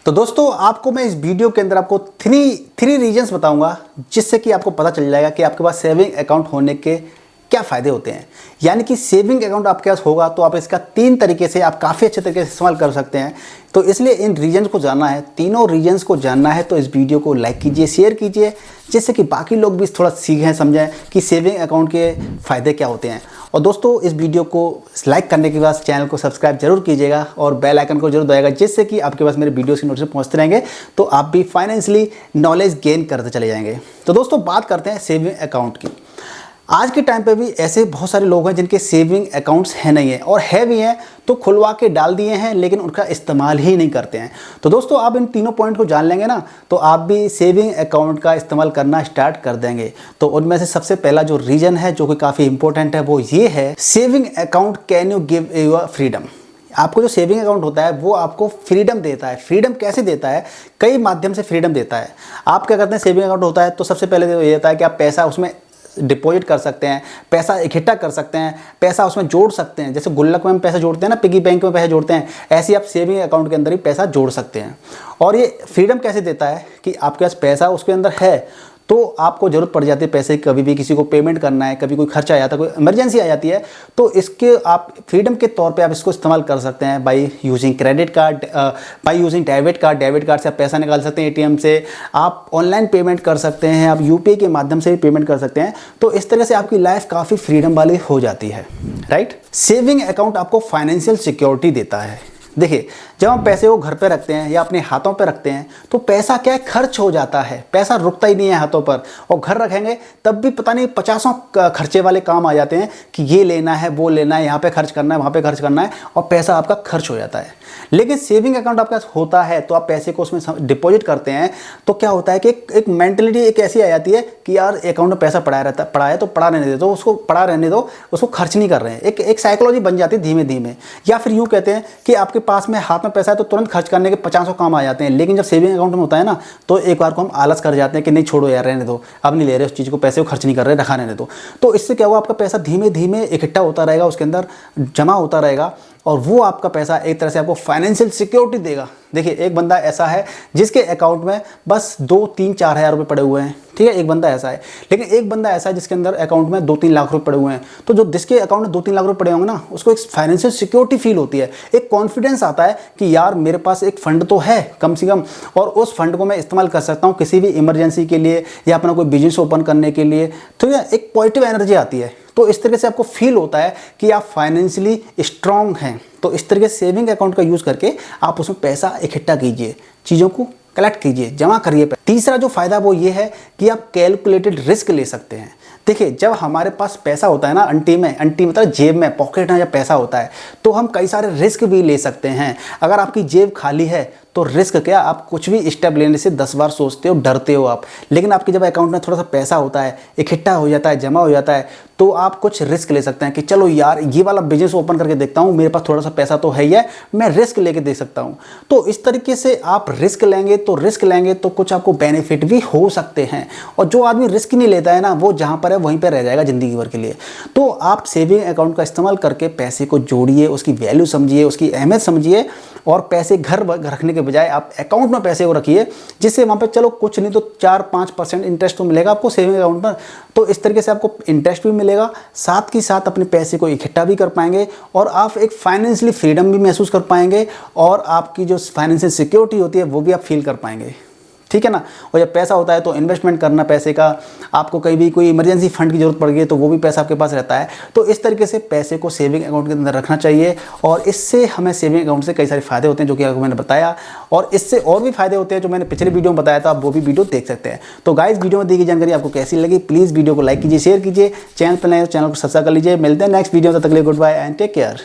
तो दोस्तों आपको मैं इस वीडियो के अंदर आपको थ्री रीजंस बताऊंगा जिससे कि आपको पता चल जाएगा कि आपके पास सेविंग अकाउंट होने के क्या फ़ायदे होते हैं। यानी कि सेविंग अकाउंट आपके पास होगा तो आप इसका 3 तरीके से आप काफ़ी अच्छे तरीके से इस्तेमाल कर सकते हैं। तो इसलिए इन रीजन्स को जानना है, तीनों रीजन्स को जानना है तो इस वीडियो को लाइक कीजिए, शेयर कीजिए, जिससे कि बाकी लोग भी थोड़ा सीखें समझें कि सेविंग अकाउंट के फ़ायदे क्या होते हैं। और दोस्तों इस वीडियो को लाइक करने के बाद चैनल को सब्सक्राइब जरूर कीजिएगा और बेल आइकन को जरूर दबाइएगा, जिससे कि आपके पास मेरे वीडियोस की नोटिफिकेशन पहुंचते रहेंगे तो आप भी फाइनेंशियली नॉलेज गेन करते चले जाएंगे। तो दोस्तों बात करते हैं सेविंग अकाउंट की। आज के टाइम पे भी ऐसे बहुत सारे लोग हैं जिनके सेविंग अकाउंट्स है नहीं है, और है भी हैं तो खुलवा के डाल दिए हैं लेकिन उनका इस्तेमाल ही नहीं करते हैं। तो दोस्तों आप इन तीनों पॉइंट को जान लेंगे ना तो आप भी सेविंग अकाउंट का इस्तेमाल करना स्टार्ट कर देंगे। तो उनमें से सबसे पहला जो रीजन है जो कि काफ़ी इंपॉर्टेंट है वो ये है, saving account can you give you freedom. आपको जो सेविंग अकाउंट होता है वो आपको फ्रीडम देता है। फ्रीडम कैसे देता है? कई माध्यम से फ्रीडम देता है। आप क्या करते हैं, सेविंग अकाउंट होता है तो सबसे पहले तो ये होता है कि आप पैसा उसमें डिपॉजिट कर सकते हैं, पैसा इकट्ठा कर सकते हैं, पैसा उसमें जोड़ सकते हैं। जैसे गुल्लक में हम पैसा जोड़ते हैं ना, पिगी बैंक में पैसा जोड़ते हैं, ऐसे ही आप सेविंग अकाउंट के अंदर ही पैसा जोड़ सकते हैं। और ये फ्रीडम कैसे देता है कि आपके पास पैसा उसके अंदर है तो आपको ज़रूरत पड़ जाती है पैसे, कभी भी किसी को पेमेंट करना है, कभी कोई खर्चा आ जाता है, कोई इमरजेंसी आ जाती है, तो इसके आप फ्रीडम के तौर पे आप इसको इस्तेमाल कर सकते हैं by using credit card, by using debit card. Debit card से आप पैसा निकाल सकते हैं, एटीएम से आप ऑनलाइन पेमेंट कर सकते हैं, आप यूपीआई के माध्यम से भी पेमेंट कर सकते हैं। तो इस तरह से आपकी लाइफ काफ़ी फ्रीडम वाली हो जाती है, राइट। सेविंग अकाउंट आपको फाइनेंशियल सिक्योरिटी देता है। देखिए जब हम पैसे को घर पे रखते हैं या अपने हाथों पे रखते हैं तो पैसा क्या है, खर्च हो जाता है, पैसा रुकता ही नहीं है हाथों पर। और घर रखेंगे तब भी पता नहीं 50 खर्चे वाले काम आ जाते हैं कि ये लेना है, वो लेना है, यहाँ पे खर्च करना है, वहाँ पे खर्च करना है, और पैसा आपका खर्च हो जाता है। लेकिन सेविंग अकाउंट आपके पास होता है तो आप पैसे को उसमें डिपॉजिट करते हैं तो क्या होता है कि एक मेंटलिटी एक ऐसी आ जाती है कि यार अकाउंट में पैसा पड़ा रहता है, पड़ा है तो पड़ा रहने दे, तो उसको पड़ा रहने दो, उसको खर्च नहीं कर रहे हैं। एक साइकोलॉजी बन जाती है धीमे धीमे। या फिर यूँ कहते हैं कि आपके पास में हाथ में पैसा है तो तुरंत खर्च करने के 50 काम आ जाते हैं। लेकिन जब सेविंग अकाउंट में होता है ना तो एक बार को हम आलस कर जाते हैं कि नहीं छोड़ो यार, रहने दो, अब नहीं ले रहे उस चीज़ को, पैसे को खर्च नहीं कर रहे, रखा रहने दो। तो इससे क्या हुआ, आपका पैसा धीमे धीमे इकट्ठा होता रहेगा, उसके अंदर जमा होता रहेगा, और वो आपका पैसा एक तरह से आपको फाइनेंशियल सिक्योरिटी देगा। देखिए एक बंदा ऐसा है जिसके अकाउंट में बस 2-3-4 हज़ार रुपये पड़े हुए हैं, ठीक है, एक बंदा ऐसा है। लेकिन एक बंदा ऐसा है जिसके अंदर अकाउंट में 2-3 लाख रुपए पड़े हुए हैं। तो जो जिसके अकाउंट में 2-3 लाख रुपए पड़े होंगे ना, उसको एक फाइनेंशियल सिक्योरिटी फील होती है, एक कॉन्फिडेंस आता है कि यार मेरे पास एक फंड तो है कम से कम, और उस फंड को मैं इस्तेमाल कर सकता हूँ किसी भी इमरजेंसी के लिए या अपना कोई बिजनेस ओपन करने के लिए। तो एक पॉजिटिव एनर्जी आती है। तो इस तरीके से आपको फील होता है कि आप फाइनेंशियली स्ट्रांग हैं। तो इस तरीके से सेविंग अकाउंट का यूज़ करके आप उसमें पैसा इकट्ठा कीजिए, चीज़ों को कलेक्ट कीजिए, जमा करिए। तीसरा जो फ़ायदा वो ये है कि आप कैलकुलेटेड रिस्क ले सकते हैं। देखिए जब हमारे पास पैसा होता है ना, अंटी मतलब जेब में, पॉकेट में जब पैसा होता है तो हम कई सारे रिस्क भी ले सकते हैं। अगर आपकी जेब खाली है तो रिस्क क्या, आप कुछ भी स्टेप लेने से 10 बार सोचते हो, डरते हो आप। लेकिन आपके जब अकाउंट में थोड़ा सा पैसा होता है, इकट्ठा हो जाता है, जमा हो जाता है, तो आप कुछ रिस्क ले सकते हैं कि चलो यार ये वाला बिजनेस ओपन करके देखता हूँ, मेरे पास थोड़ा सा पैसा तो है ही है, मैं रिस्क लेके देख सकता हूँ। तो इस तरीके से आप रिस्क लेंगे तो कुछ आपको बेनिफिट भी हो सकते हैं। और जो आदमी रिस्क नहीं लेता है ना, वो जहाँ पर है वहीं पर रह जाएगा ज़िंदगी भर के लिए। तो आप सेविंग अकाउंट का इस्तेमाल करके पैसे को जोड़िए, उसकी वैल्यू समझिए, उसकी अहमियत समझिए, और पैसे घर रखने के बजाय आप अकाउंट में पैसे को रखिए, जिससे वहाँ पे चलो कुछ नहीं तो 4-5% इंटरेस्ट तो मिलेगा आपको सेविंग अकाउंट पर। तो इस तरीके से आपको इंटरेस्ट भी मिलेगा, साथ ही साथ अपने पैसे को इकट्ठा भी कर पाएंगे, और आप एक फाइनेंशियली फ्रीडम भी महसूस कर पाएंगे, और आपकी जो फाइनेंशियल सिक्योरिटी होती है वो भी आप फील कर पाएंगे, ठीक है ना। और जब पैसा होता है तो इन्वेस्टमेंट करना पैसे का, आपको कहीं भी कोई इमरजेंसी फंड की जरूरत पड़ गई तो वो भी पैसा आपके पास रहता है। तो इस तरीके से पैसे को सेविंग अकाउंट के अंदर रखना चाहिए, और इससे हमें सेविंग अकाउंट से कई सारे फायदे होते हैं जो कि आपको मैंने बताया, और इससे और भी फायदे होते हैं जो मैंने पिछले वीडियो में बताया था, आप वो भी वीडियो देख सकते हैं। तो गाइस वीडियो में दी गई जानकारी आपको कैसी लगी, प्लीज़ वीडियो को लाइक कीजिए, शेयर कीजिए, चैनल पर नए चैनल को सब्सक्राइब कर लीजिए। मिलते हैं नेक्स्ट वीडियो, तब तक के लिए goodbye and take care.